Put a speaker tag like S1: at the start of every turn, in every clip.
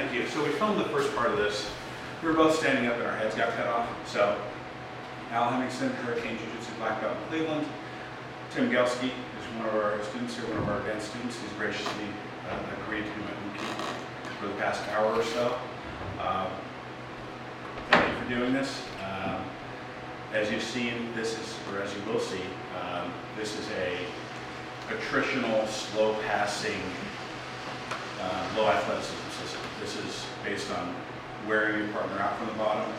S1: Thank you. So we filmed the first part of this. We were both standing up and our heads got cut off. So Al Hemmingsen, Hurricane Jiu-Jitsu black belt in Cleveland. Tim Gelski is one of our students here, one of our advanced students. He's graciously agreed to do my boot camp for the past hour or so. Thank you for doing this. As you've seen, this is, or as you will see, this is a attritional, slow passing, low athleticism system. This is based on wearing your partner out from the bottom,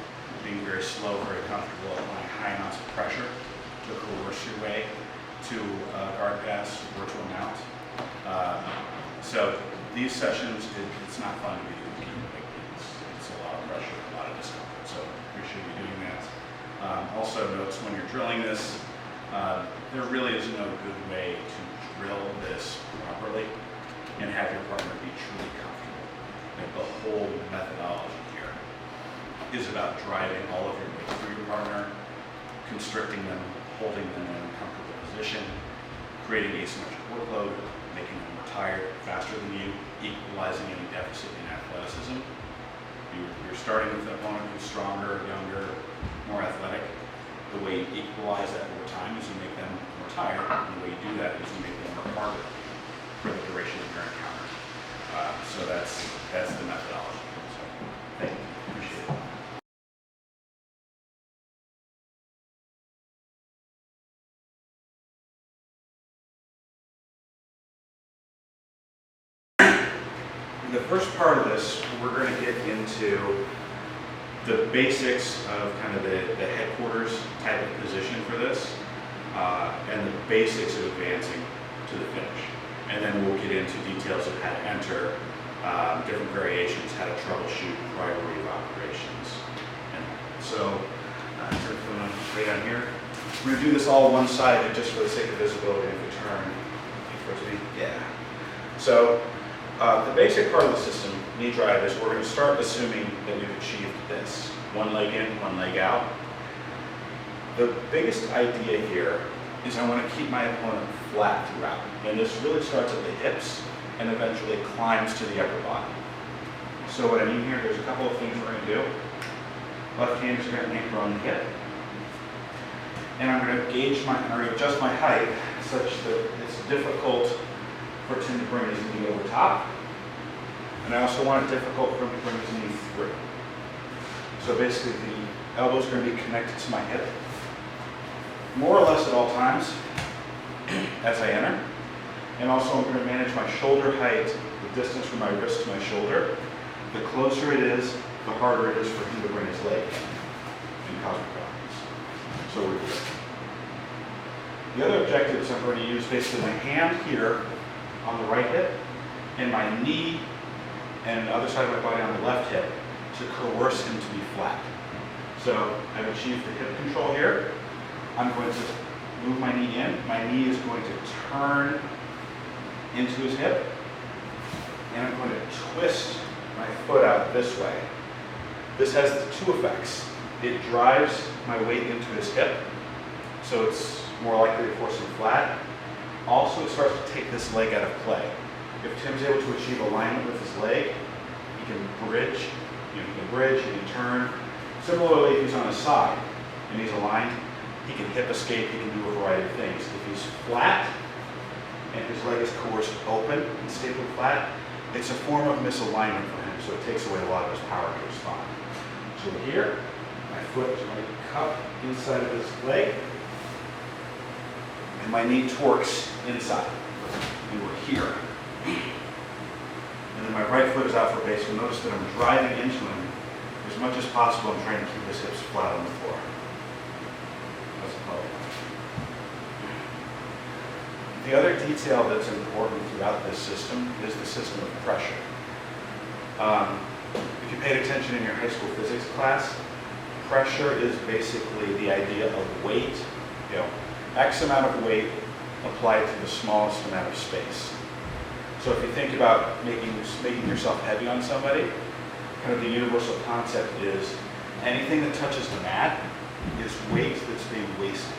S1: being very slow, very comfortable, applying high amounts of pressure to coerce your way to guard pass or to a mount. So these sessions, it's not fun to be doing. It's a lot of pressure, a lot of discomfort. So appreciate you doing that. Also notes when you're drilling this, there really is no good way to drill this properly and have your partner be truly comfortable. Like the whole methodology here is about driving all of your weight through your partner, constricting them, holding them in a comfortable position, creating asymmetric workload, making them more tired, faster than you, equalizing any deficit in athleticism. You're starting with an opponent who's stronger, younger, more athletic. The way you equalize that over time is you make them more tired, and the way you do that is you make them more harder for the duration of your encounter. So that's the methodology. So thank you, appreciate it. In the first part of this, we're going to get into the basics of kind of the headquarters type of position for this, and the basics of advancing to the finish. And then we'll get into details of how to enter, different variations, how to troubleshoot, priority of operations. And so, right down here. We're going to do this all one-sided just for the sake of visibility. If you turn towards me, yeah. So, the basic part of the system, knee drive, is we're going to start assuming that we've achieved this. One leg in, one leg out. The biggest idea here is I want to keep my opponent flat throughout. And this really starts at the hips and eventually climbs to the upper body. So what I mean here, there's a couple of things we're going to do. Left hand is going to anchor on the hip. And I'm going to adjust my height such that it's difficult for Tim to bring his knee over top. And I also want it difficult for him to bring his knee through. So basically the elbow is going to be connected to my hip, more or less at all times as I enter. And also I'm going to manage my shoulder height, the distance from my wrist to my shoulder. The closer it is, the harder it is for him to bring his leg in and cause problems. So we're good. The other objectives I'm going to use basically my hand here on the right hip and my knee and the other side of my body on the left hip to coerce him to be flat. So I've achieved the hip control here. I'm going to move my knee in. My knee is going to turn into his hip, and I'm going to twist my foot out this way. This has two effects. It drives my weight into his hip, so it's more likely to force him flat. Also, it starts to take this leg out of play. If Tim's able to achieve alignment with his leg, he can bridge, he can turn. Similarly, if he's on his side and he's aligned, he can hip escape, he can do a variety of things. If he's flat and his leg is coerced open and stapled flat, it's a form of misalignment for him, so it takes away a lot of his power to respond. So here, my foot is going to cup inside of his leg, and my knee torques inside. And we're here. And then my right foot is out for base. You'll notice that I'm driving into him as much as possible. I'm trying to keep his hips flat on the floor. That's the problem. The other detail that's important throughout this system is the system of pressure. If you paid attention in your high school physics class, pressure is basically the idea of weight, X amount of weight applied to the smallest amount of space. So if you think about making yourself heavy on somebody, kind of the universal concept is anything that touches the mat is weight that's being wasted.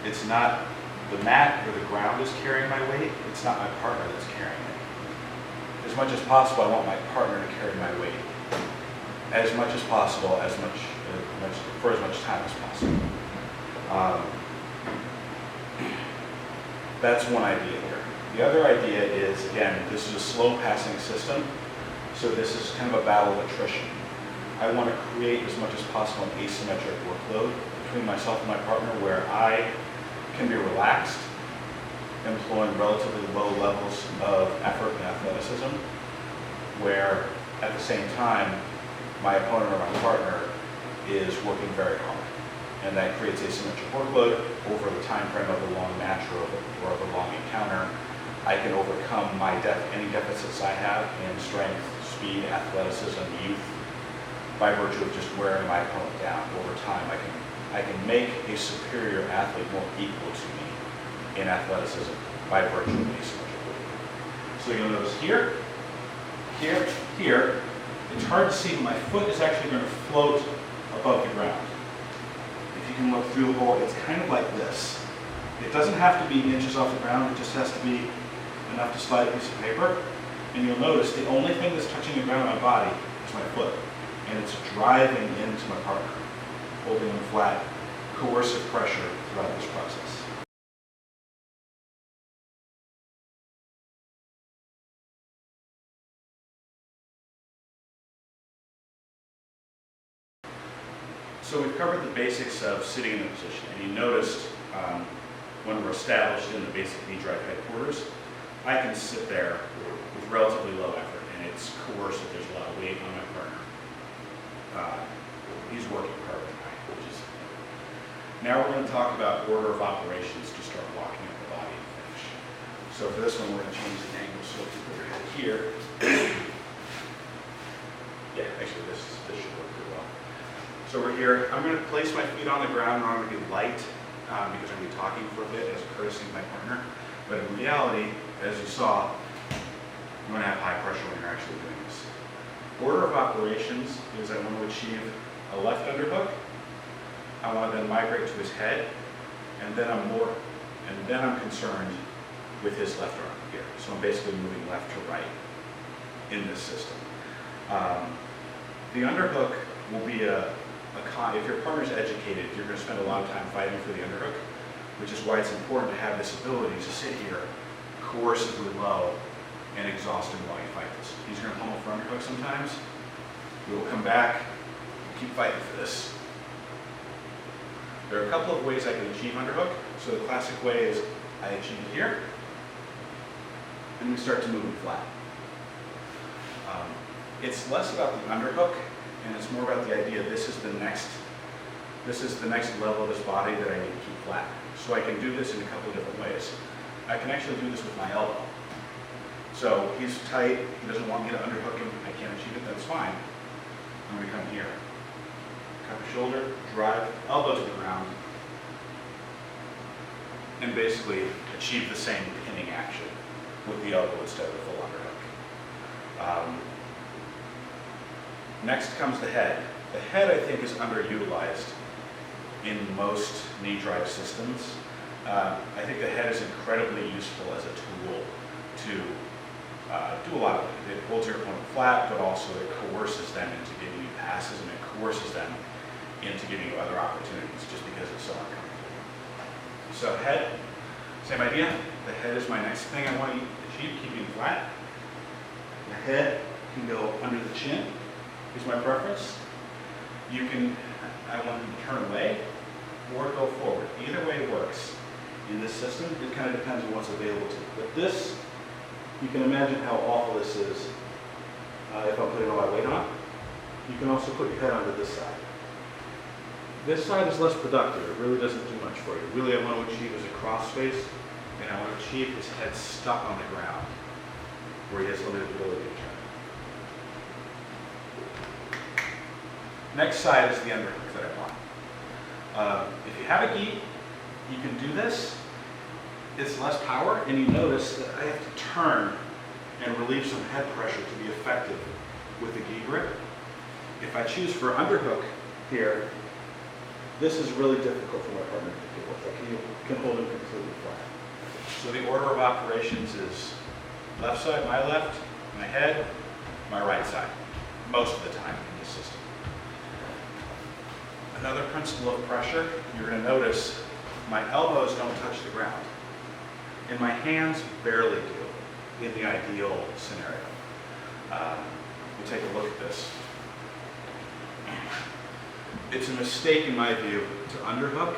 S1: It's not the mat or the ground is carrying my weight, it's not my partner that's carrying it. as much as possible, I want my partner to carry my weight. As much as possible, for as much time as possible. That's one idea here. The other idea is, again, this is a slow passing system, so this is kind of a battle of attrition. I want to create as much as possible an asymmetric workload between myself and my partner where I can be relaxed, employing relatively low levels of effort and athleticism, where at the same time, my opponent or my partner is working very hard. And that creates asymmetric workload over the time frame of a long match or of a long encounter. I can overcome any deficits I have in strength, speed, athleticism, youth, by virtue of just wearing my opponent down. Over time, I can make a superior athlete more equal to me in athleticism by virtue of asymmetric workload. So you'll notice here, here, it's hard to see, but my foot is actually going to float above the ground. If you can look through the hole, it's kind of like this. It doesn't have to be inches off the ground, it just has to be enough to slide a piece of paper. And you'll notice the only thing that's touching the ground on my body is my foot. And it's driving into my partner, holding them flat, coercive pressure throughout this process. So we've covered the basics of sitting in the position, and you noticed when we're established in the basic knee drive headquarters, I can sit there with relatively low effort, and it's coercive. There's a lot of weight on my partner. He's working harder than I, which is. Now we're going to talk about order of operations to start walking up the body and finish. So for this one, we're going to change the angle. So if you put your head here, yeah, actually this should work pretty well. So we're here. I'm going to place my feet on the ground, and I'm going to be light because I'm going to be talking for a bit as a courtesy to my partner. But in reality, as you saw, you're going to have high pressure when you're actually doing this. Order of operations is I want to achieve a left underhook. I want to then migrate to his head, and then I'm concerned with his left arm here. So I'm basically moving left to right in this system. The underhook will be if your partner's educated, you're going to spend a lot of time fighting for the underhook, which is why it's important to have this ability to sit here coercively low and exhaust him while you fight this. He's going to pummel for underhook sometimes. We will come back, keep fighting for this. There are a couple of ways I can achieve underhook. So the classic way is I achieve it here, and we start to move him flat. It's less about the underhook, and it's more about the idea this is the next level of this body that I need to keep flat. So I can do this in a couple of different ways. I can actually do this with my elbow. So he's tight, he doesn't want me to underhook him, I can't achieve it, that's fine. I'm going to come here. Cup the shoulder, drive, elbow to the ground, and basically achieve the same pinning action with the elbow instead of the full underhook. Next comes the head. The head, I think, is underutilized in most knee drive systems. I think the head is incredibly useful as a tool to do a lot of it. It holds your opponent flat, but also it coerces them into giving you passes, and it coerces them into giving you other opportunities just because it's so uncomfortable. So head, same idea. The head is my next thing I want to achieve, keeping flat. The head can go under the chin, is my preference. I want them to turn away or go forward. Either way works. In this system, it kind of depends on what's available to you. But this, you can imagine how awful this is if I'm putting all my weight on. You can also put your head onto this side. This side is less productive. It really doesn't do much for you. Really, I want to achieve is a cross face, and I want to achieve his head stuck on the ground where he has limited ability to turn. Next side is the underhook that I want. If you have a gi, you can do this. It's less power, and you notice that I have to turn and relieve some head pressure to be effective with the gi grip. If I choose for underhook here, this is really difficult for my partner to deal with. I can hold him completely flat. So the order of operations is left side, my left, My head, my right side, most of the time in this system. Another principle of pressure, you're going to notice my elbows don't touch the ground. And my hands barely do in the ideal scenario. We'll take a look at this. It's a mistake in my view to underhook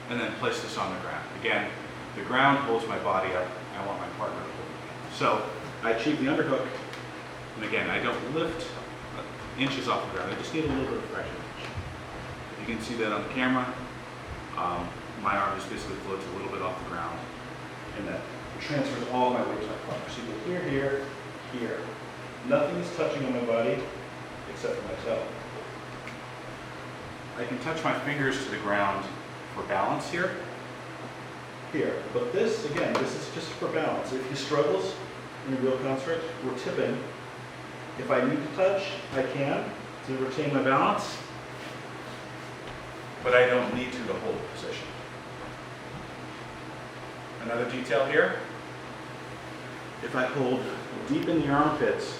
S1: and then place this on the ground. Again, the ground holds my body up. I want my partner to hold me. So I achieve the underhook, and again, I don't lift inches off the ground. I just need a little bit of pressure. You can see that on the camera. My arm just basically floats a little bit off the ground, and that transfers all my weight to my partner. So you go here, here, here. Nothing is touching on my body except for my toe. I can touch my fingers to the ground for balance here. Here. But this, again, this is just for balance. If he struggles in a real construct, we're tipping. If I need to touch, I can to retain my balance, but I don't need to hold the position. Another detail here. If I hold deep in the armpits,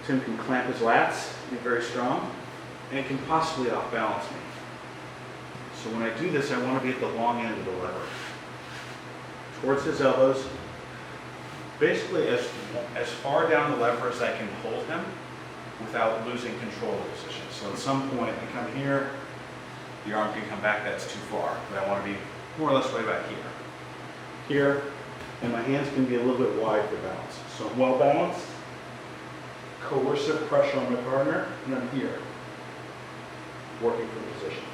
S1: Tim can clamp his lats, be very strong, and it can possibly off-balance me. So when I do this, I want to be at the long end of the lever. Towards his elbows, basically as far down the lever as I can hold him without losing control of the position. So at some point, I come here, the arm can come back, that's too far, but I want to be more or less right about here. Here, and my hands can be a little bit wide for balance. So I'm well balanced, coercive pressure on my partner, and I'm here, working for the position.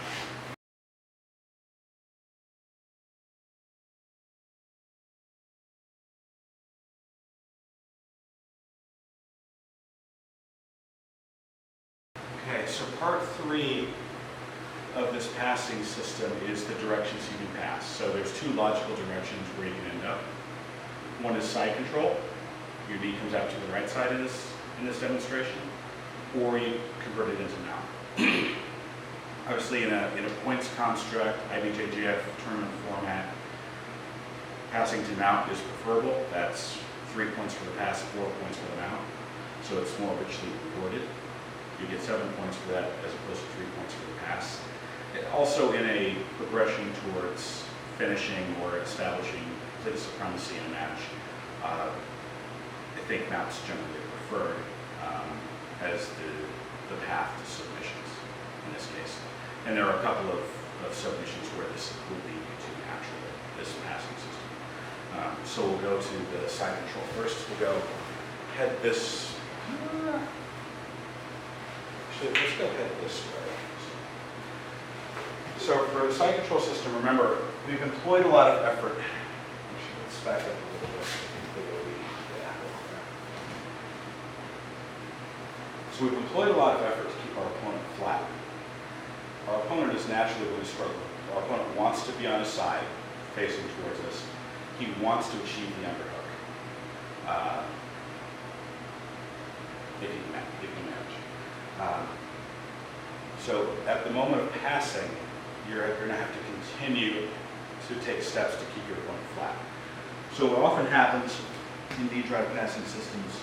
S1: Okay, so part 3 of this passing system is the directions you can pass. So there's 2 logical directions where you can end up. One is side control. Your knee comes out to the right side in this demonstration, or you convert it into mount. Obviously, in a points construct, IBJJF tournament format, passing to mount is preferable. That's 3 points for the pass, 4 points for the mount. So it's more richly rewarded. You get 7 points for that as opposed to 3 points for the pass. Also in a progression towards finishing or establishing plate supremacy in a match, I think mounts generally preferred as the path to submissions in this case. And there are a couple of submissions where this will lead you to naturally, this passing system. So we'll go to the side control first. We'll go head this. Actually, let's go head this way. So for the side control system, remember, we've employed a lot of effort. Actually, let's back up a little bit. So we've employed a lot of effort to keep our opponent flat. Our opponent is naturally going to struggle. Our opponent wants to be on his side, facing towards us. He wants to achieve the underhook. If he can manage. So at the moment of passing, you're going to have to continue to take steps to keep your opponent flat. So what often happens in D-drive passing systems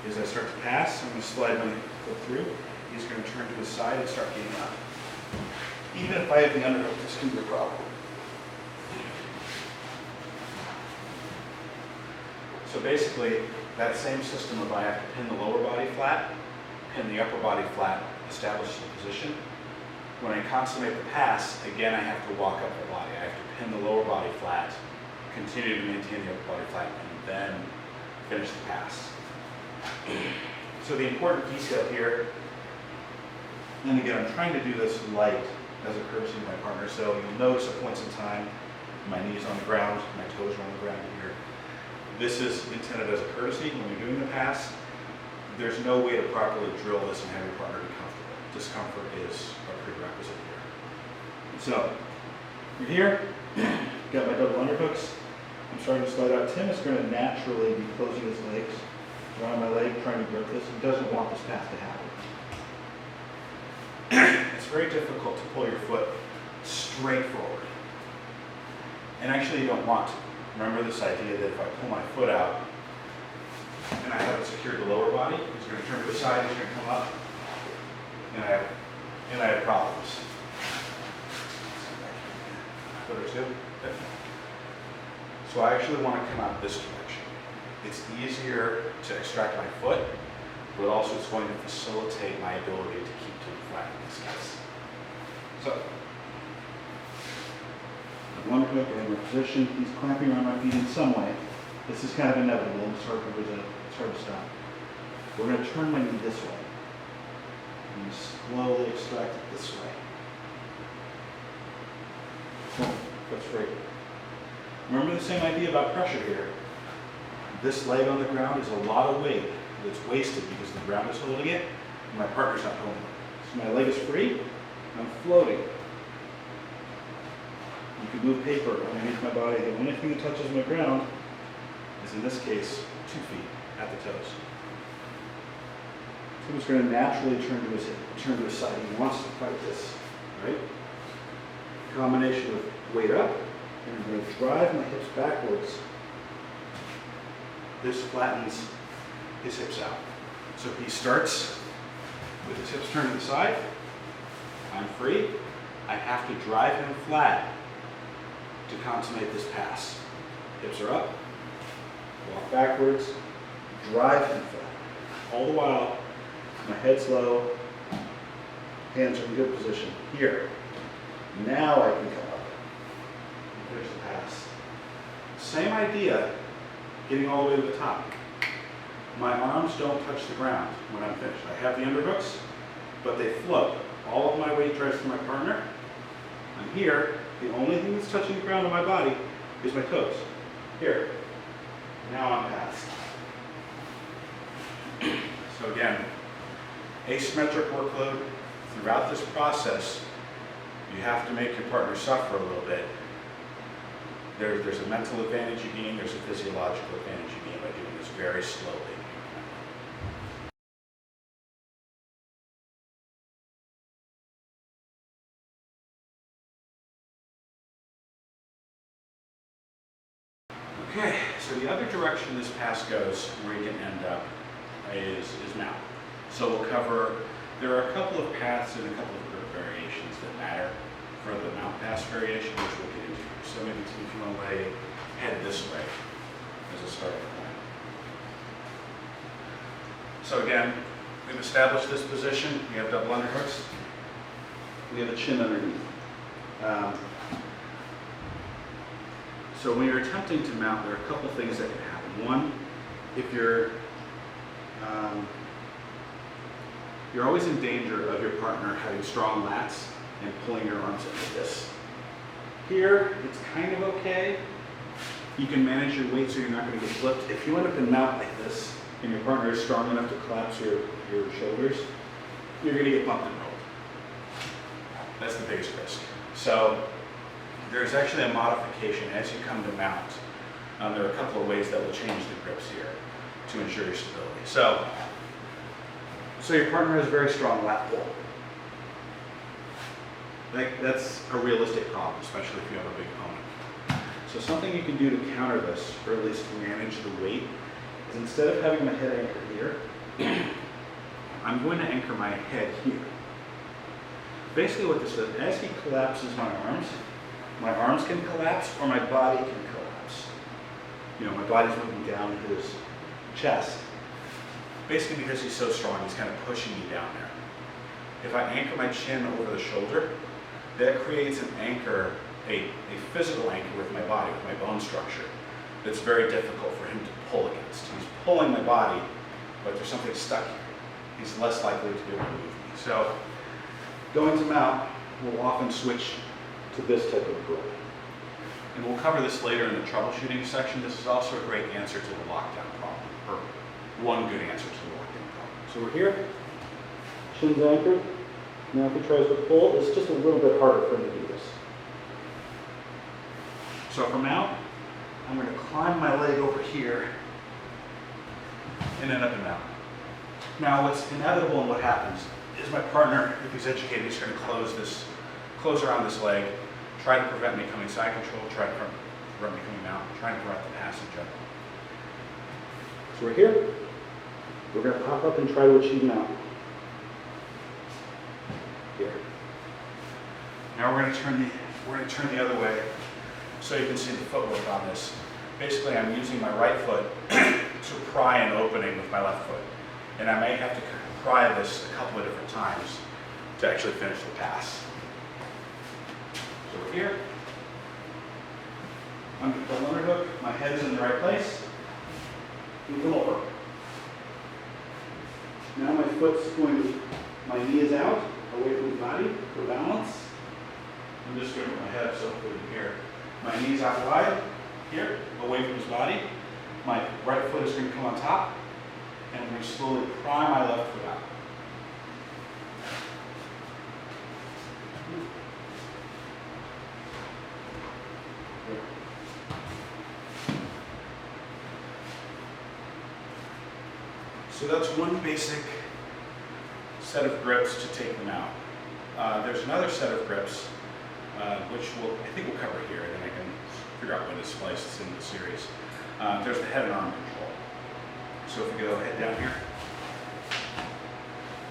S1: is I start to pass, I'm going to slide my foot through, he's going to turn to his side and start getting up. Even if I have the underhook, this can be a problem. So basically, that same system of I have to pin the lower body flat, pin the upper body flat, establish the position. When I consummate the pass, again I have to walk up the body. I have to pin the lower body flat, continue to maintain the upper body flat, and then finish the pass. So the important detail here, and again I'm trying to do this light as a courtesy to my partner, so you'll notice at points in time, my knees on the ground, my toes are on the ground here. This is intended as a courtesy when you're doing the pass. There's no way to properly drill this and have your partner be comfortable. Discomfort is a prerequisite here. So, you're here, got my double underhooks. I'm starting to slide out. Tim is going to naturally be closing his legs around my leg, trying to grip this. He doesn't want this pass to happen. It's very difficult to pull your foot straight forward. And actually you don't want to. Remember this idea that if I pull my foot out, and I haven't secured the lower body, he's going to turn to the side, he's going to come up, and I have problems. Other two. Okay. So I actually want to come out this direction. It's easier to extract my foot, but also it's going to facilitate my ability to keep to the flat in this case. So,
S2: the underhook in position, he's clamping around my feet in some way. This is kind of inevitable, it's hard to stop. We're going to turn my knee this way. And slowly extract it this way. That's great. Remember the same idea about pressure here. This leg on the ground is a lot of weight that's wasted because the ground is holding it and my partner's not holding it. So my leg is free, I'm floating. You can move paper underneath my body. The only thing that touches my ground is, in this case, 2 feet at the toes. So he's going to naturally turn to his hip, turn to his side. He wants to fight this, right? Combination of weight up, and I'm going to drive my hips backwards. This flattens his hips out. So he starts with his hips turned to the side. I'm free. I have to drive him flat to consummate this pass. Hips are up, walk backwards, drive him flat. All the while, my head's low, hands are in good position. Here. Now I can come up and finish the pass. Same idea, getting all the way to the top. My arms don't touch the ground when I'm finished. I have the underhooks, but they float. All of my weight drives to my partner. I'm here. The only thing that's touching the ground on my body is my toes. Here. Now I'm past. So again, asymmetric workload. Throughout this process, you have to make your partner suffer a little bit. There's a mental advantage you gain, there's a physiological advantage you gain by doing this very slowly. Okay, so the other direction this pass goes, where you can end up, is mount. So we'll cover, there are a couple of paths and a couple of grip variations that matter for the mount pass variation, which we'll get into. So maybe if you want to lay head this way as a starting point. So again, we've established this position. We have double underhooks. We have a chin underneath. So when you're attempting to mount, there are a couple things that can happen. One, if you're always in danger of your partner having strong lats and pulling your arms in like this. Here, it's kind of okay. You can manage your weight so you're not going to get flipped. If you end up in mount like this, and your partner is strong enough to collapse your shoulders, you're going to get bumped and rolled. That's the biggest risk. So there's actually a modification as you come to mount. There are a couple of ways that will change the grips here to ensure your stability. So your partner has a very strong lat pull. That's a realistic problem, especially if you have a big opponent. So something you can do to counter this, or at least to manage the weight, is instead of having my head anchored here, I'm going to anchor my head here. Basically what this does, as he collapses my arms can collapse or my body can collapse. You know, my body's moving down his chest. Basically because he's so strong, he's kind of pushing me down there. If I anchor my chin over the shoulder, that creates an anchor, a physical anchor with my body, with my bone structure, that's very difficult for him to pull against. He's pulling my body, but there's something stuck here. He's less likely to be able to move me. So going to mount, we'll often switch to this type of grip. And we'll cover this later in the troubleshooting section. This is also a great answer to the lockdown problem, or one good answer to the lockdown problem. So we're here, chin's anchored. Now if he tries to pull, it's just a little bit harder for him to do this. So from out, I'm going to climb my leg over here and end up in mount. Now what's inevitable and what happens is my partner, if he's educated, he's going to close around this leg, try to prevent me coming side control, try to prevent me coming out, trying to prevent the passage up. So we're here. We're going to pop up and try to achieve mount. Here.
S1: Now we're going to turn the other way so you can see the footwork on this. Basically, I'm using my right foot to pry an opening with my left foot. And I may have to pry this a couple of different times to actually finish the pass. So we're here. Under the underhook, my head is in the right place. Move them over. Now my foot's going to, my knee is out, away from the body for balance. I'm just going to put my head up so hopefully you can hear. My knee's out wide, here, away from his body. My right foot is going to come on top, and I'm going to slowly pry my left foot out. So that's one basic set of grips to take them out. There's another set of grips, which I think we'll cover here, and then I can figure out when to splice this into the series. There's the head and arm control. So if we go head down here.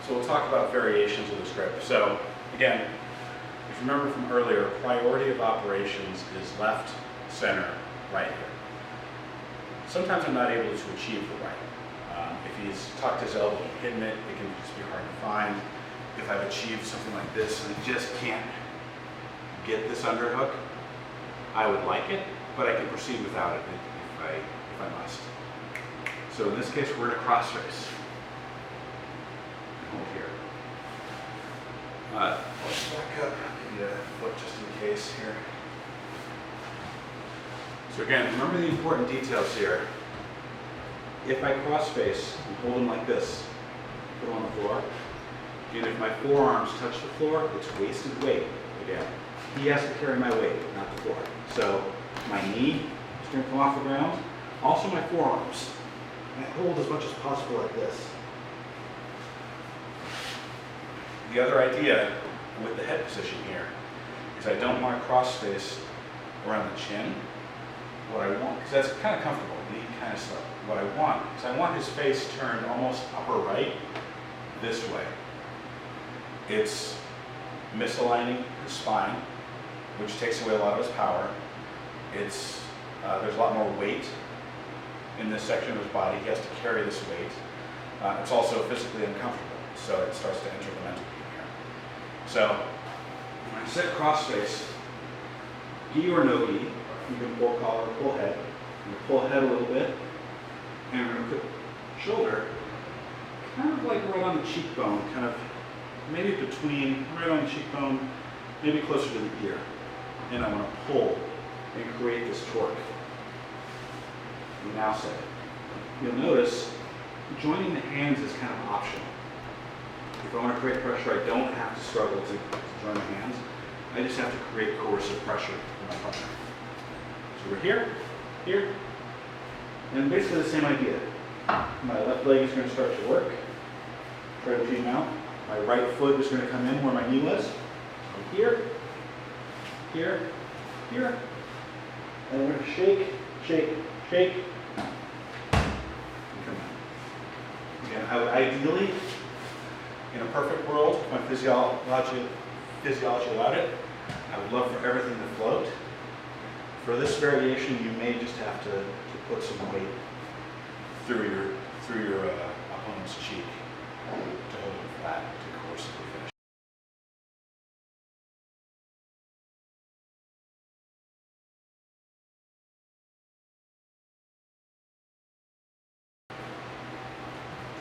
S1: So we'll talk about variations of this grip. So again, if you remember from earlier, priority of operations is left, center, right here. Sometimes I'm not able to achieve the right. If he's tucked his elbow and hidden it, it can just be hard to find. If I've achieved something like this and I just can't get this underhook, I would like it, but I can proceed without it if I must. So in this case, we're in a cross race. Hold here. Let's back up, maybe a foot just in case here. So again, remember the important details here. If I cross face and hold him like this, put him on the floor, and if my forearms touch the floor, it's wasted weight. Again, he has to carry my weight, not the floor. So my knee is going to come off the ground, also my forearms. And I hold as much as possible like this. The other idea with the head position here is I don't want to cross face around the chin. What I want, because that's kind of comfortable, knee kind of slow. What I want is I want his face turned almost upper right this way. It's misaligning his spine, which takes away a lot of his power. It's there's a lot more weight in this section of his body. He has to carry this weight. It's also physically uncomfortable, so it starts to enter the mental game here. So when I set cross face, gi or no gi, you can pull collar or pull head. I'm going to pull head a little bit, and I'm going to put shoulder kind of like right on the cheekbone, kind of maybe between, right on the cheekbone, maybe closer to the ear. And I want to pull and create this torque. We now set it. You'll notice joining the hands is kind of optional. If I want to create pressure, I don't have to struggle to join the hands. I just have to create coercive pressure in my partner. So we're here, here, and basically the same idea. My left leg is going to start to work. Try to achieve mount. My right foot is going to come in where my knee was. So here, here, here. And we're going to shake, shake, shake. And come out. Again, I would ideally, in a perfect world, if my physiology allowed it, I would love for everything to float. For this variation, you may just have to put some weight through your opponent's cheek to hold it flat to coercively finish.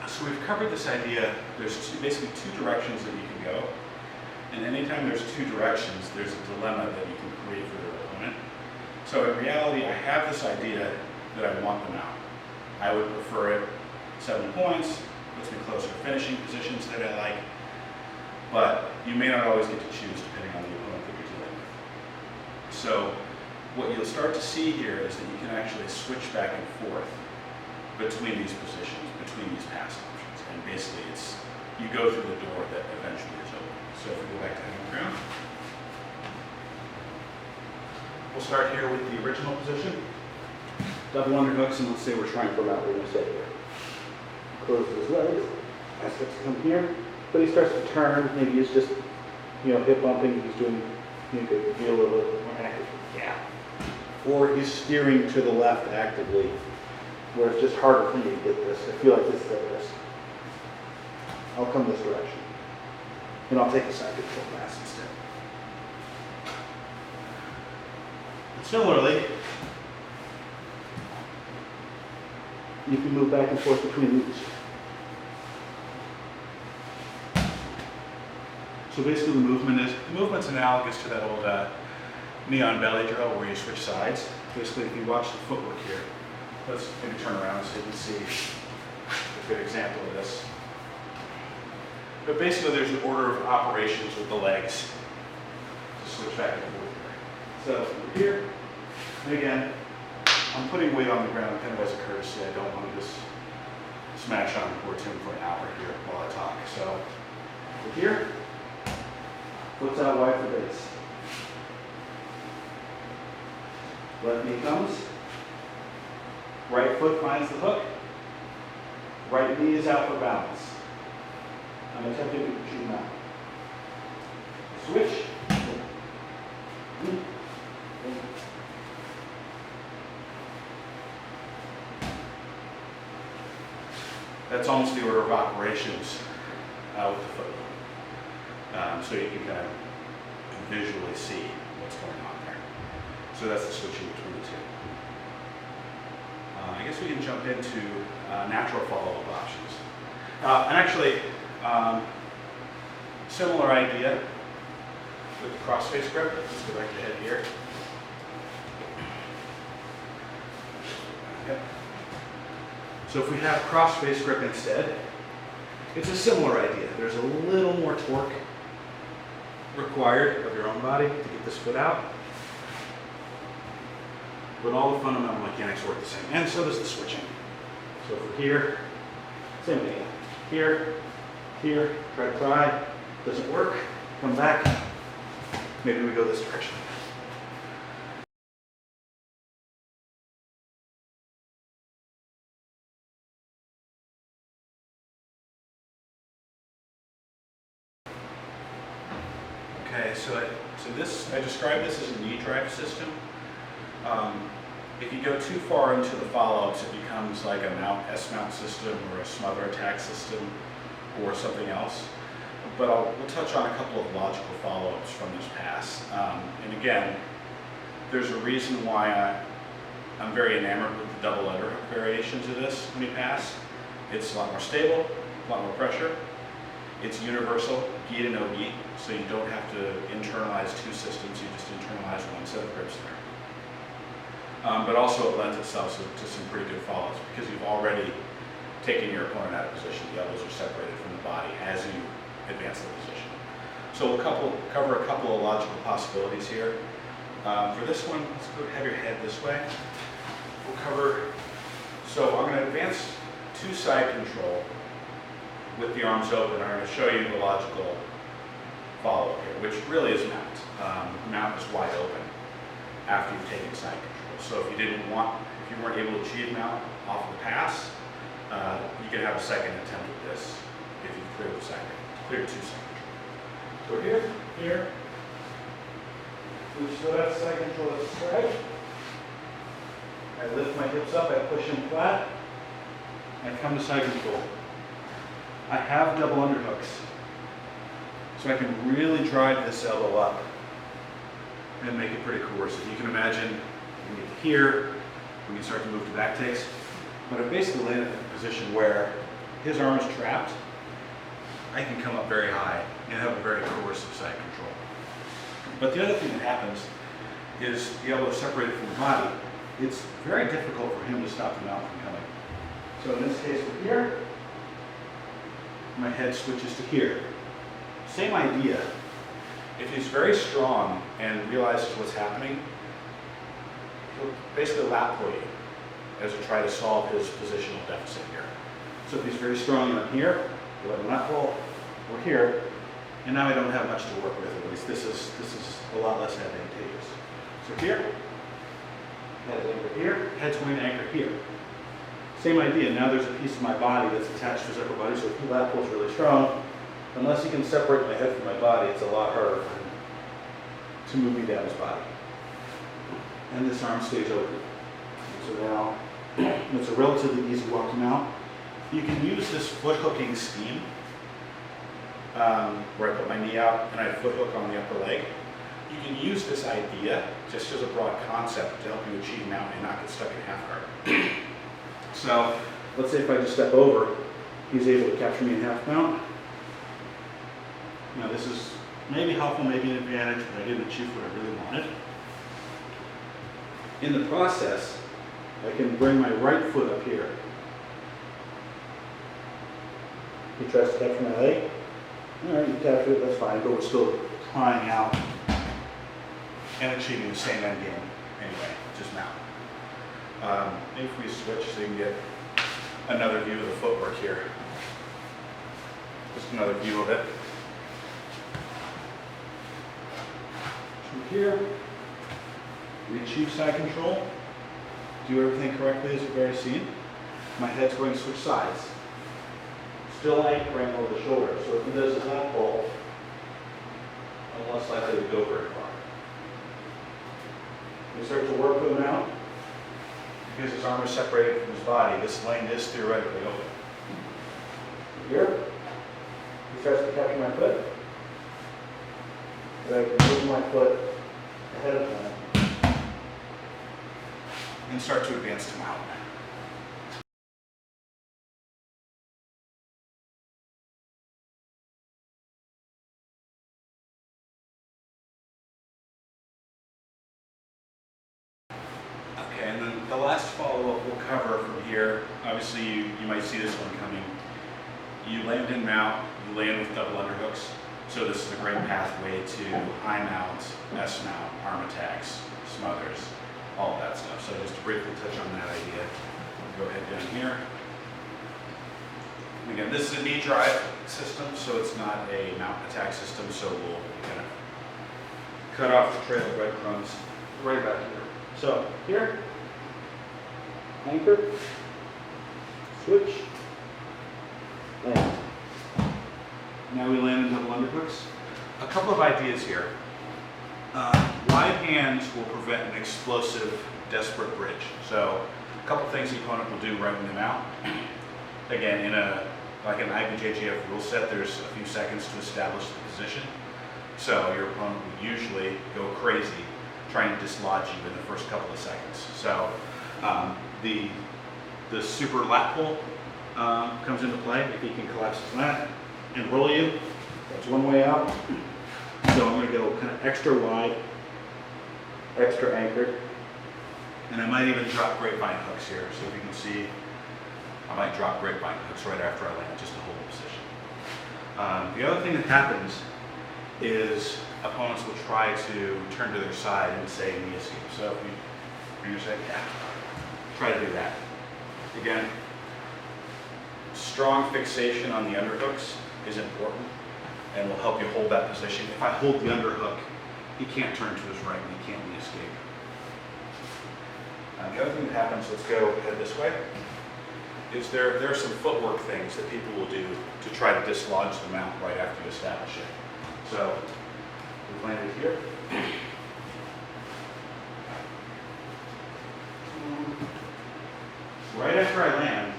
S1: So we've covered this idea. There's basically two directions that you can go, and anytime there's two directions, there's a dilemma that you can create for your opponent. So in reality, I have this idea that I want them out. I would prefer it 7 points, puts me closer to finishing positions that I like, but you may not always get to choose depending on the opponent that you're dealing with. So what you'll start to see here is that you can actually switch back and forth between these positions, between these pass options, and basically you go through the door that eventually is open. So if we go back to hanging ground, we'll start here with the original position. Double underhooks, and let's say we're trying for a route, we're going to stay here.
S2: closes his legs. I start to come here, but he starts to turn. Maybe he's just, hip bumping. He's doing, you could feel a little bit more active. Yeah. Or he's steering to the left actively, where it's just harder for me to get this. I feel like this is at risk. I'll come this direction. And I'll take a side control pass instead. And similarly, you can move back and forth between these. So basically the movement's analogous to that old neon belly drill where you switch sides. Basically, if you watch the footwork here, let's maybe turn around so you can see a good example of this. But basically there's an order of operations with the legs to switch back and forth here. So here, and again, I'm putting weight on the ground kind of as a courtesy. I don't want to just smash on poor Tim for an hour here while I talk. So here, foot's out wide for base. Left knee comes. Right foot finds the hook. Right knee is out for balance. I'm attempting to shoot out. Switch. That's almost the order of operations with the foot. So you can kind of visually see what's going on there. So that's the switching between the two. I guess we can jump into natural follow-up options. And actually, similar idea with the cross-face grip. Let's go back to head here. Okay. So if we have cross-face grip instead, it's a similar idea. There's a little more torque required of your own body to get this foot out. But all the fundamental mechanics work the same. And so does the switching. So if we're here, same thing. Here, here, try, doesn't work, come back, maybe we go this direction. Okay, so I describe this as a knee drive system. If you go too far into the follow-ups, it becomes like a S-mount system or a smother attack system or something else. But we'll touch on a couple of logical follow-ups from this pass. And again, there's a reason why I'm very enamored with the double underhook variations of this knee pass. It's a lot more stable, a lot more pressure. It's universal, gi to no gi, so you don't have to internalize two systems, you just internalize one set of grips there. But also it lends itself to some pretty good follows because you've already taken your opponent out of position. The elbows are separated from the body as you advance the position. So we'll cover a couple of logical possibilities here. For this one, let's go have your head this way. We'll cover, so I'm going to advance to side control with the arms open. I'm going to show you the logical follow-up here, which really is mount. Mount is wide open after you've taken side control. So if you weren't able to achieve mount off of the pass, you can have a second attempt at this if you've cleared two side control. So here, so that's side control as described. I lift my hips up, I push them flat, I come to side control. I have double underhooks, so I can really drive this elbow up and make it pretty coercive. You can imagine we get here, we can start to move to back takes, but I basically landed in a position where his arm is trapped. I can come up very high and have a very coercive side control. But the other thing that happens is the elbow is separated from the body. It's very difficult for him to stop the mount from coming. So in this case, we're here. My head switches to here. Same idea. If he's very strong and realizes what's happening, he'll basically lap pull you as we try to solve his positional deficit here. So if he's very strong and I'm here, we'll let him lap pull, we're here, and now I don't have much to work with. At least this is a lot less advantageous. So here, head's anchored here, head's going to anchor here. Same idea, now there's a piece of my body that's attached to his upper body, so if the lat pull is really strong, unless he can separate my head from my body, it's a lot harder for him to move me down his body. And this arm stays open. So now, it's a relatively easy walk to mount. You can use this foot hooking scheme, where I put my knee out and I foot hook on the upper leg. You can use this idea just as a broad concept to help you achieve mount and not get stuck in half guard. So let's say if I just step over, he's able to capture me in half mount. Now this is maybe helpful, maybe an advantage, but I didn't achieve what I really wanted. In the process, I can bring my right foot up here. He tries to capture my leg. All right, you capture it, that's fine, but we're still trying out and achieving the same end game anyway, just mount. Maybe if we switch so you can get another view of the footwork here. Just another view of it. From here, we achieve side control, do everything correctly as you've already seen. My head's going to switch sides. Still anchoring over the shoulder, so if he does his lat pull, I'm less likely to go very far. We start to work with him out. Because his arm is separated from his body, this lane is theoretically open. Here, he starts to capture my foot. And I can move my foot ahead of time and start to advance to mount. Okay, and then the last follow-up we'll cover from here, obviously you might see this one coming. You land in mount, you land with double underhooks, so this is a great pathway to high mount, S mount, arm attacks, smothers, all of that stuff. So just to briefly touch on that idea, we'll go ahead down here. And again, this is a knee drive system, so it's not a mount attack system, so we'll kind of cut off the trail of breadcrumbs right back here. So here, anchor, switch, land. Now we land in double underhooks. A couple of ideas here. Wide hands will prevent an explosive, desperate bridge. So a couple things the opponent will do right when they mount. Again, in like an IBJJF rule set, there's a few seconds to establish the position. So your opponent will usually go crazy trying to dislodge you in the first couple of seconds. So the super lat pull comes into play if he can collapse his lat and roll you. That's one way out. So I'm going to go kind of extra wide, extra anchored, and I might even drop grapevine hooks here. So if you can see, I might drop grapevine hooks right after I land just to hold the position. The other thing that happens is opponents will try to turn to their side and say knee escape. So if you're going to say, yeah, try to do that. Again, strong fixation on the underhooks is important and will help you hold that position. If I hold the underhook, he can't turn to his right and he can't knee escape. The other thing that happens, let's go head this way, is there are some footwork things that people will do to try to dislodge the mount right after you establish it. So we've landed here. Right after I land,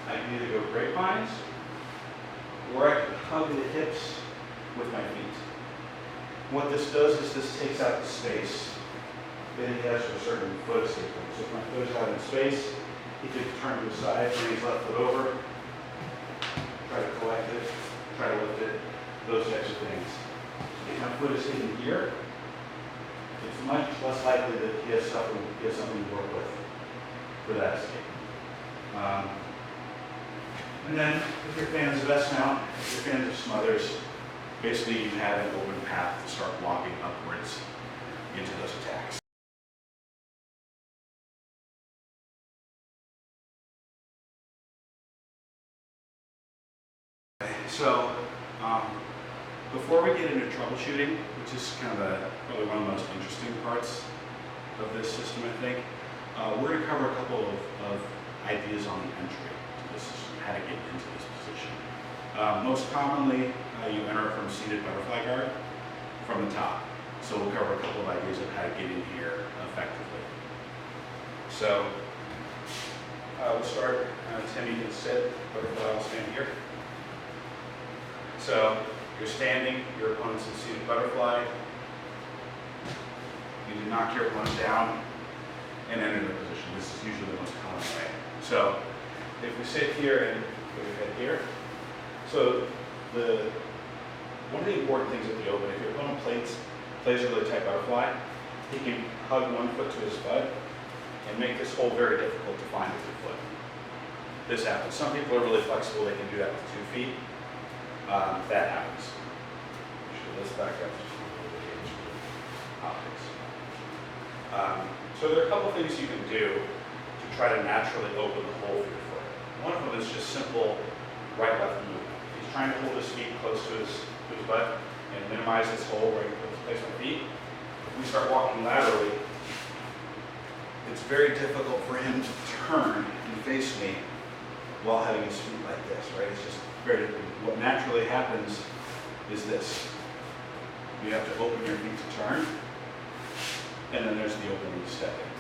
S2: I can either go grapevines or I can hug the hips with my feet. What this does is this takes out the space that he has for certain foot escape. So if my foot is out in space, he could turn to the side, bring his left foot over, try to collect it, try to lift it, those types of things. If my foot is hidden here, it's much less likely that he has something to work with for that escape. And then, if you're fans of S-mount, if you're fans of smothers, basically you have an open path to start walking upwards into those attacks. So, before we get into troubleshooting, which is kind of probably one of the most interesting parts of this system, I think, we're going to cover a couple of
S1: ideas on the entry to this, how to get into this position. Most commonly, you enter from seated butterfly guard from the top. So we'll cover a couple of ideas of how to get in here effectively. So we'll start, Tim, you can sit, butterfly will stand here. So you're standing, your opponent's in seated butterfly. You do knock your opponent down and enter the position. This is usually the most common way. So if we sit here and put your head here, so one of the important things at the open, if your opponent plays a really tight butterfly, he can hug one foot to his butt and make this hole very difficult to find with your foot. This happens. Some people are really flexible, they can do that with 2 feet. That happens. Actually, let's back up just a little bit for optics. So there are a couple things you can do to try to naturally open the hole for your foot. One of them is just simple right-left movement. If he's trying to hold his feet close to his butt and minimize this hole where he can place my feet, if we start walking laterally, it's very difficult for him to turn and face me while having his feet like this, right? It's just very difficult. What naturally happens is this. You have to open your feet to turn, and then there's the opening to step in.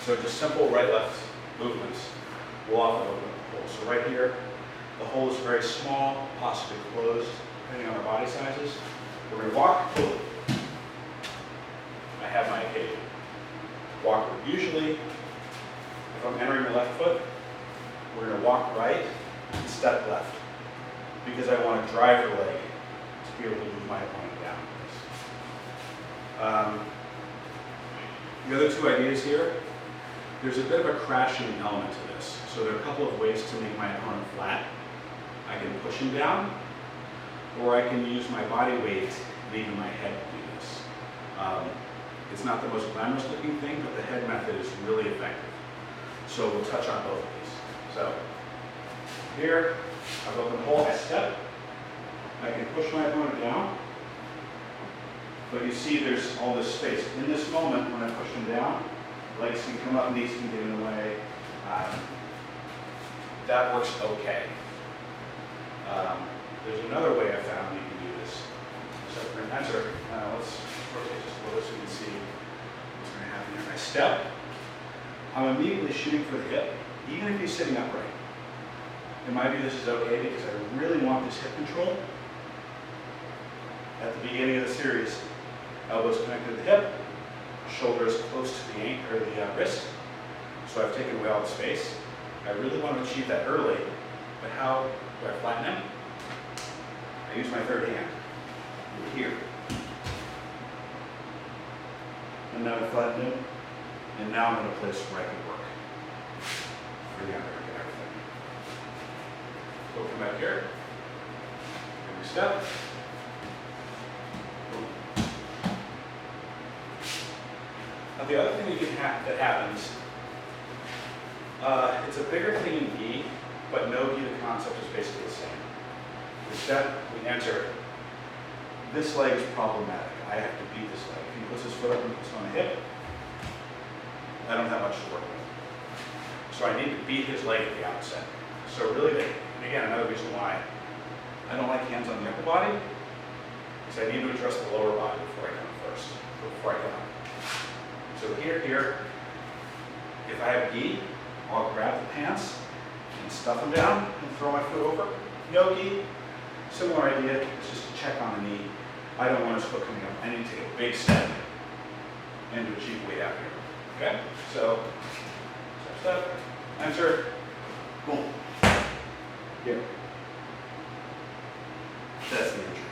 S1: So just simple right-left movements will often open the hole. So right here, the hole is very small, possibly closed, depending on our body sizes. We're going to walk, pull. I have my occasion. Walk usually, if I'm entering the left foot, we're going to walk right and step left, because I want to drive the leg to be able to move my opponent down. The other 2 ideas here, there's a bit of a crashing element to this. So there are a couple of ways to make my opponent flat. I can push him down, or I can use my body weight and even my head to do this. It's not the most glamorous looking thing, but the head method is really effective. So we'll touch on both of these. So here, I've opened the hole, I step. I can push my opponent down, but you see there's all this space. In this moment, when I push him down, legs can come up, knees can get in the way. That works okay. There's another way I found you can do this. So for an answer, let's rotate just a little so you can see what's going to happen here. I step. I'm immediately shooting for the hip, even if he's sitting upright. In my view, this is okay because I really want this hip control. At the beginning of the series, elbows connected to the hip, shoulders close to the ankle or the wrist. So I've taken away all the space. I really want to achieve that early, but how do I flatten him? I use my third hand here. And now I flatten him, and now I'm in a place where I can work for the under and everything. We'll come back here, and we step. Boom. Now the other thing that happens, it's a bigger thing in gi, but no gi, the concept is basically the same. We step, we enter. This leg is problematic. I have to beat this leg. If he puts his foot up and puts it on the hip, I don't have much to work with. So I need to beat his leg at the outset. So really, and again, another reason why I don't like hands on the upper body is I need to address the lower body before I come up. So here, if I have gi, I'll grab the pants and stuff them down and throw my foot over. No gi, similar idea, it's just to check on the knee. I don't want his foot coming up. I need to take a big step and to achieve weight out here. Okay? So, step, enter, boom. Here. That's the entry.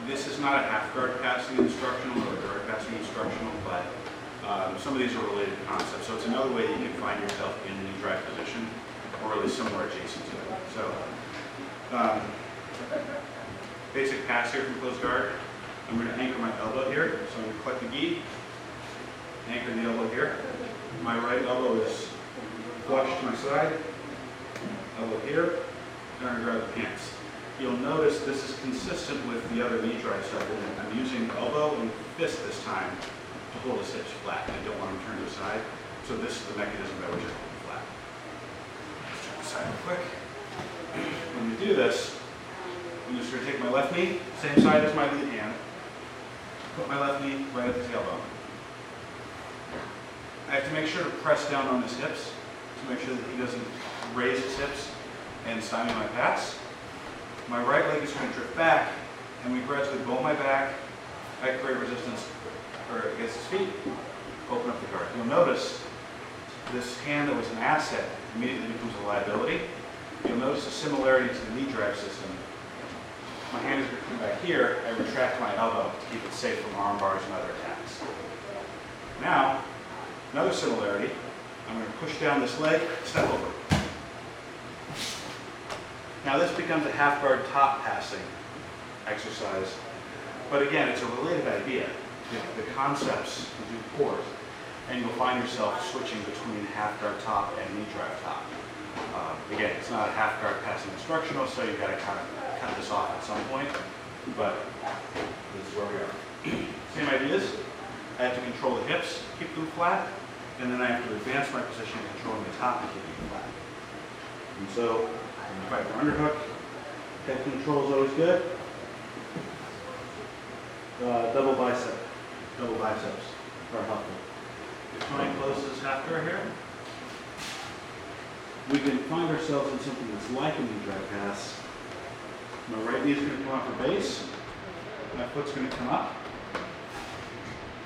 S1: This is not a half guard passing instructional or a guard passing instructional, but some of these are related concepts. So it's another way you can find yourself in the knee drive position, or really somewhere adjacent to it. So, basic pass here from closed guard. I'm going to anchor my elbow here. So I'm going to collect the gi, anchor the elbow here. My right elbow is flush to my side, elbow here, and I'm going to grab the pants. You'll notice this is consistent with the other knee drive stuff. I'm using elbow and fist this time
S2: to hold his hips flat. I don't want him turned to the side. So this is the mechanism by which I hold him flat. Let's turn the side real quick. When we do this, I'm just going to take my left knee, same side as my lead hand, put my left knee right at his elbow. I have to make sure to press down on his hips to make sure that he doesn't raise his hips and stymie my pass. My right leg is going to drift back, and we gradually bow my back. I create resistance against his feet, open up the guard. You'll notice this hand that was an asset immediately becomes a liability. You'll notice a similarity to the knee drag system. My hand is going to come back here. I retract my elbow to keep it safe from arm bars and other attacks. Now, another similarity, I'm going to push down this leg, step over. Now this becomes a half guard top passing exercise. But again, it's a related idea. The concepts do port, and you'll find yourself switching between half guard top and knee drive top. Again, it's not a half guard passing instructional, so you've got to kind of cut this off at some point, but this is where we are. Same ideas. I have to control the hips, keep them flat, and then I have to advance my position, controlling the top and keeping it flat. And so, when you fight for underhook, head control is always good. Double biceps are helpful. If mine closes half guard here, we can find ourselves in something that's like a knee drag pass. My right knee is going to come out for base. My foot's going to come up.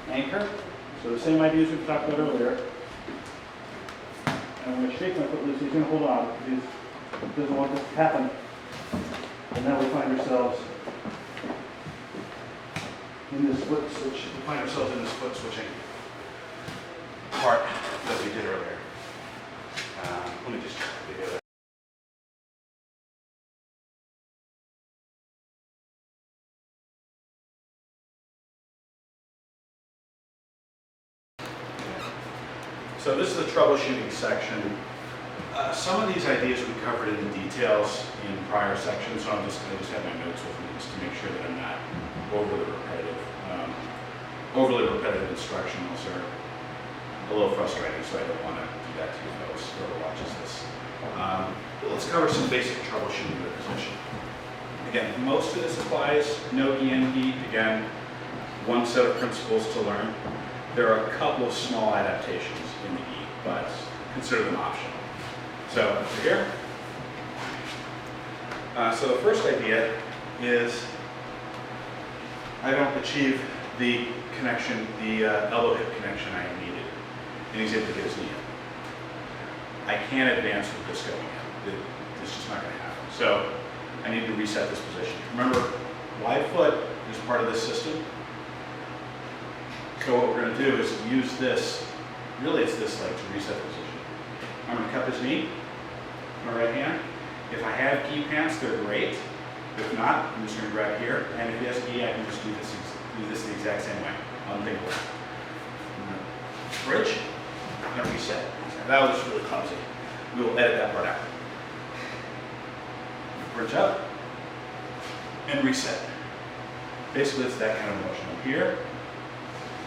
S2: Anchor. So the same ideas we talked about earlier. And I'm going to shake my foot loose. He's going to hold on because he doesn't want this to happen. And now we find ourselves in this foot switch. We find ourselves in this foot switching part that we did earlier. Let me just check the video there. So this is the troubleshooting section. Some of these ideas we covered in the details in prior sections, so I just have my notes with me just to make sure that I'm not overly repetitive. Overly repetitive instructionals are a little frustrating, so I don't want to do that to you folks, whoever watches this. Let's cover some basic troubleshooting of the position. Again, most of this applies, no gi and gi. Again, one set of principles to learn. There are a couple of small adaptations in the gi, but consider them optional. So, over here. So the first idea is I don't achieve the connection, the elbow-hip connection I needed, and he's able to get his knee in. I can't advance with this going in. It's just not going to happen. So I need to reset this position. Remember, wide foot is part of this system. So what we're going to do is use this, really it's this leg to reset the position. I'm going to cup his knee, my right hand. If I have gi pants, they're great. If not, I'm just going to grab here. And if he has gi, I can just do this the exact same way. Unthinkable. Bridge, and reset. That was really clumsy. We will edit that part out. Bridge up, and reset. Basically, it's that kind of motion. Up here,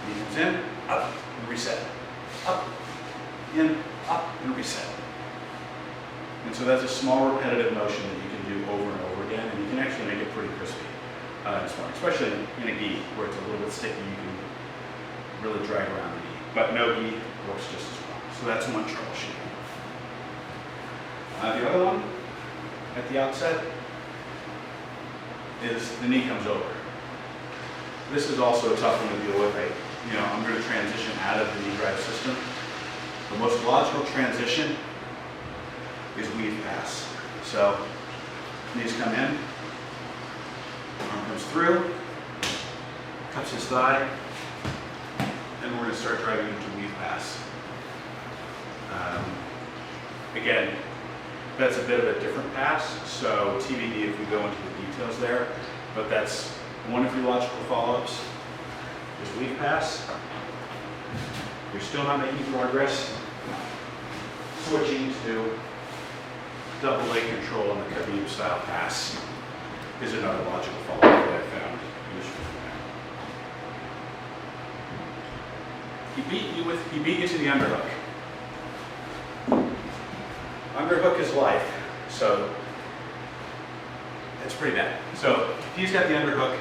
S2: knee comes in, up, and reset. Up, in, up, and reset. And so that's a small repetitive motion that you can do over and over again, and you can actually make it pretty crispy. Especially in a gi, where it's a little bit sticky, you can really drag around the gi. But no gi works just as well. So that's one troubleshoot. The other one, at the outset, is the knee comes over. This is also a tough one to deal with. I'm going to transition out of the knee drive system. The most logical transition is weave pass. So knees come in, arm comes through, cups his thigh, and we're going to start driving into weave pass. Again, that's a bit of a different pass, so TBD if we go into the details there, but that's one of your logical follow-ups is weave pass. You're still not making progress. Switching to double leg control on the Khabib style pass is another logical follow-up that I found useful. He beat you to the underhook. Underhook is life, so it's pretty bad. So if he's got the underhook,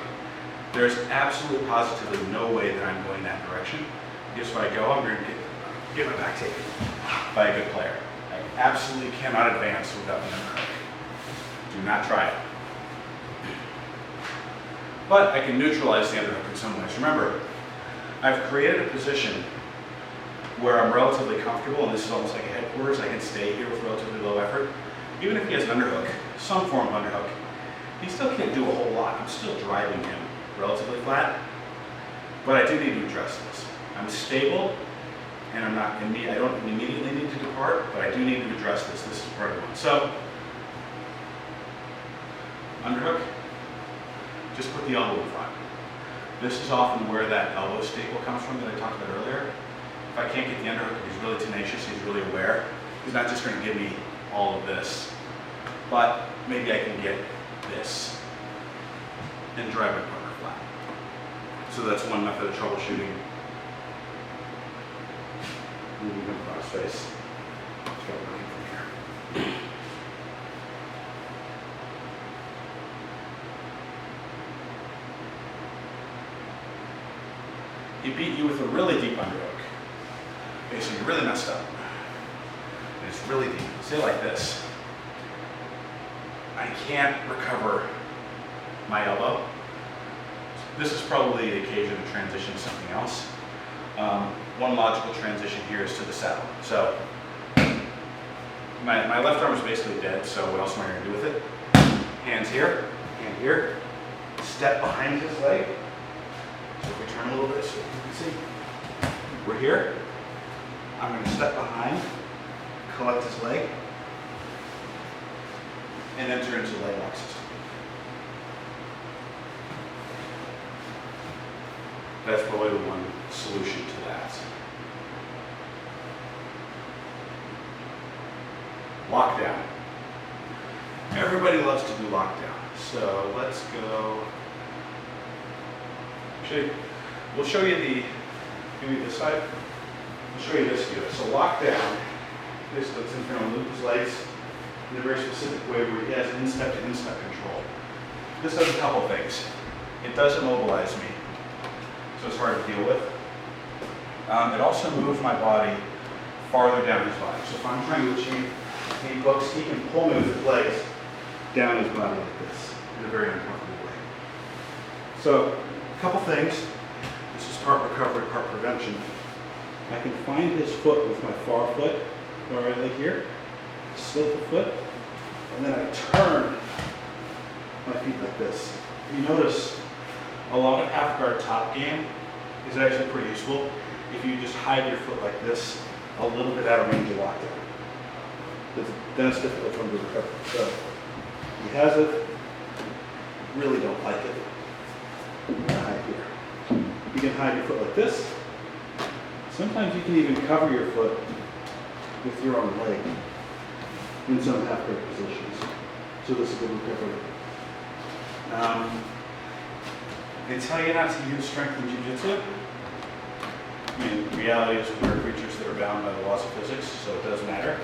S2: there's absolutely positively no way that I'm going that direction. Because if I go, I'm going to get my back taken by a good player. I absolutely cannot advance without the underhook. Do not try it. But I can neutralize the underhook in some ways. Remember, I've created a position where I'm relatively comfortable, and this is almost like a headquarters. I can stay here with relatively low effort. Even if he has an underhook, some form of underhook, he still can't do a whole lot. I'm still driving him relatively flat, but I do need to address this. I'm stable, and I don't immediately need to depart, but I do need to address this. This is part of one. So, underhook, just put the elbow in front. This is often where that elbow staple comes from that I talked about earlier. If I can't get the underhook, he's really tenacious, he's really aware. He's not just going to give me all of this, but maybe I can get this and drive my partner flat. So that's one method of troubleshooting. Moving him across face. Start working from here. He beat you with a really deep underhook. Okay, so you're really messed up. And it's really deep. Say it like this. I can't recover my elbow. This is probably the occasion to transition to something else. One logical transition here is to the saddle. So my left arm is basically dead, so what else am I going to do with it? Hands here, hand here, step behind his leg. So if we turn a little bit so you can see, we're here. I'm going to step behind, collect his leg, and enter into leg lock system. That's probably the one solution to that. Lockdown. Everybody loves to do lockdown. So let's go. Actually, we'll show you the, give me this side. I'll show you this view. So lockdown, this looks in front of loop his legs in a very specific way where he has instep to instep control. This does a couple things. It does immobilize me, so it's hard to deal with. It also moves my body farther down his body. So if I'm trying to achieve knee hooks, he can pull me with his legs down his body like this in a very uncomfortable way. So a couple things. This is part recovery, part prevention. I can find his foot with my far foot, or right leg here, slope the foot, and then I turn my feet like this. You notice a lot of half guard top game is actually pretty useful if you just hide your foot like this a little bit out of range of lockdown. Then it's difficult for him to recover. So he has it, really don't like it. I'm gonna hide here. You can hide your foot like this. Sometimes you can even cover your foot with your own leg in some half guard positions. So this is a good recovery. They tell you not to use strength in jiu-jitsu. I mean, the reality is we are creatures that are bound by the laws of physics, so it does matter.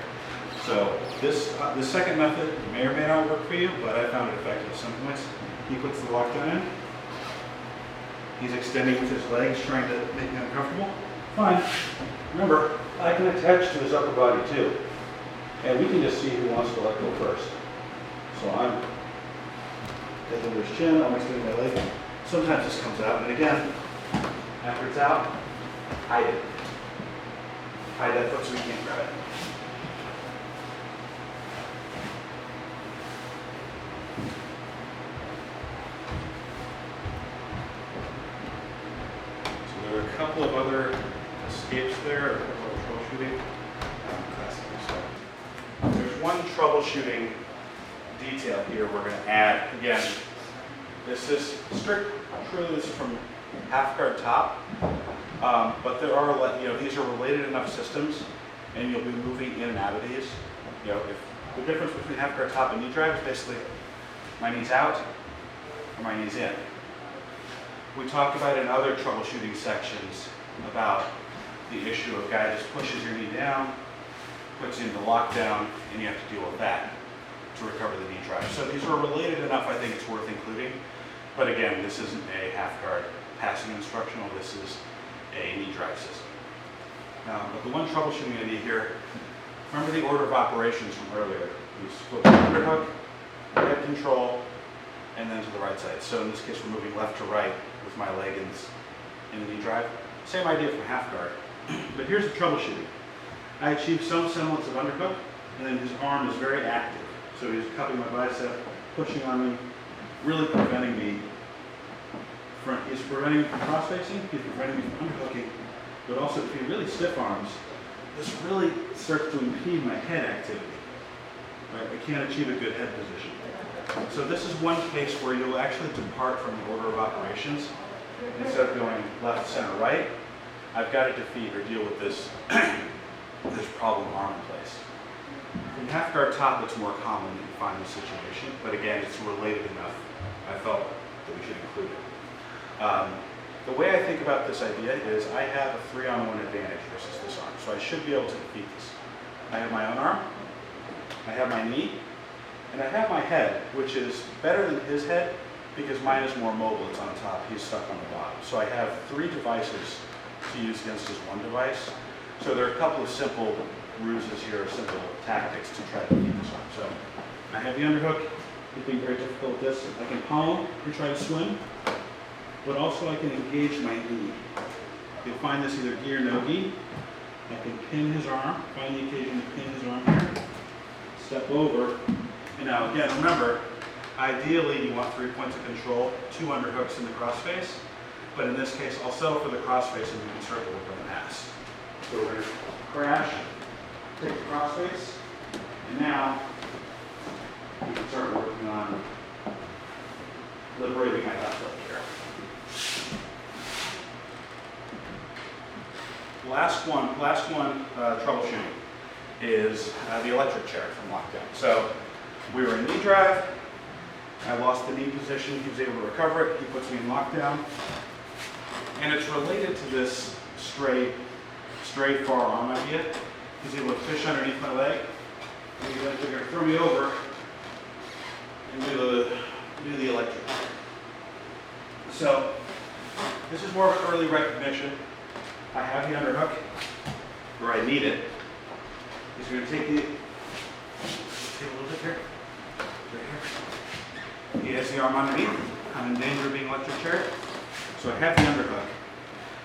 S2: So this second method may or may not work for you, but I found it effective at some points. He puts the lockdown in. He's extending with his legs, trying to make me uncomfortable. Fine. Remember, I can attach to his upper body too. And we can just see who wants to let go first. So I'm taking over his chin, I'm extending my leg. Sometimes this comes out, and again, after it's out, hide it. Hide that foot so he can't grab it. So there are a couple of other escapes there, a couple of troubleshooting. So there's one troubleshooting detail here we're going to add. Again, this is truly this is from half guard top, but there are, these are related enough systems, and you'll be moving in and out of these. If the difference between half guard top and knee drive is basically my knees out or my knees in. We talked about in other troubleshooting sections about
S1: the issue of guy just pushes your knee down, puts you into lockdown, and you have to deal with that to recover the knee drive. So these are related enough, I think it's worth including. But again, this isn't a half guard passing instructional, this is a knee drive system. But the one troubleshooting idea here, remember the order of operations from earlier. We flip the underhook, head control, and then to the right side. So in this case, we're moving left to right with my leg in the knee drive. Same idea for half guard. But here's the troubleshooting. I achieved some semblance of underhook, and then his arm is very active. So he's cupping my bicep, pushing on me, really preventing me he's preventing me from cross-facing, he's preventing me from underhooking, but also if he really stiff arms, this really starts to impede my head activity. Right? I can't achieve a good head position. So this is one case where you'll actually depart from the order of operations. Instead of going left, center, right, I've got to defeat or deal with this, this problem arm in place. In half guard top, it's more common to find this situation, but again, it's related enough. I felt that we should include it. The way I think about this idea is I have a 3-on-1 advantage versus this arm, so I should be able to defeat this. I have my own arm, I have my knee, and I have my head, which is better than his head because mine is more mobile, it's on top, he's stuck on the bottom. So I have 3 devices to use against his one device. So there are a couple of simple ruses here, simple tactics to try to defeat this arm. So I have the underhook, it's being very difficult with this. I can palm and try to swim, but also I can engage my knee. You'll find this either gi or no gi. I can pin his arm, find the occasion to pin his arm here, step over, and now again, remember, ideally you want 3 points of control, 2 underhooks in the crossface, but in this case I'll settle for the crossface and we can start to work on the pass. So we're going to crash, take the crossface, and now we can start working on liberating my left leg here. Last one, troubleshooting is the electric chair from lockdown. So we were in knee drive, I lost the knee position, he was able to recover it, he puts me in lockdown. And it's related to this stray far arm idea. He's able to fish underneath my leg, and he's going to throw me over and do the electric chair. So this is more of an early recognition. I have the underhook where I need it. He's going to take a little bit here, right here. He has the arm underneath. I'm in danger of being electric chair. So I have the underhook.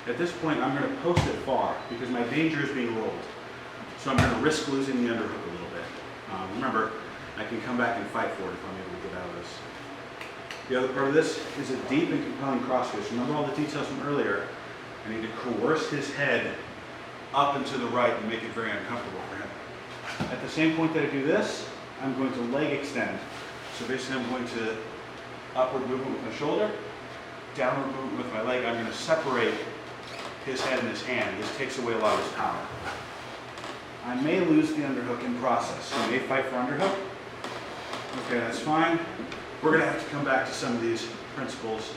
S1: At this point, I'm going to post it far because my danger is being rolled. So I'm going to risk losing the underhook a little bit. Remember, I can come back and fight for it if I'm able to get out of this. The other part of this is a deep and compelling crossface. Remember all the details from earlier. I need to coerce his head up and to the right and make it very uncomfortable for him. At the same point that I do this, I'm going to leg extend. So basically I'm going to upward movement with my shoulder, downward movement with my leg. I'm going to separate his head and his hand. This takes away a lot of his power. I may lose the underhook in process. So I may fight for underhook. Okay, that's fine. We're going to have to come back to some of these principles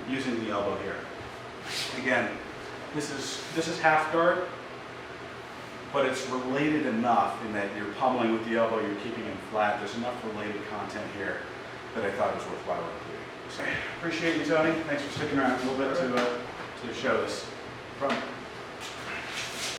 S1: using the elbow here. Again, this is half guard, but it's related enough in that you're pummeling with the elbow, you're keeping him flat. There's enough related content here that I thought it was worthwhile including. So, appreciate you, Tony. Thanks for sticking around a little bit to show this.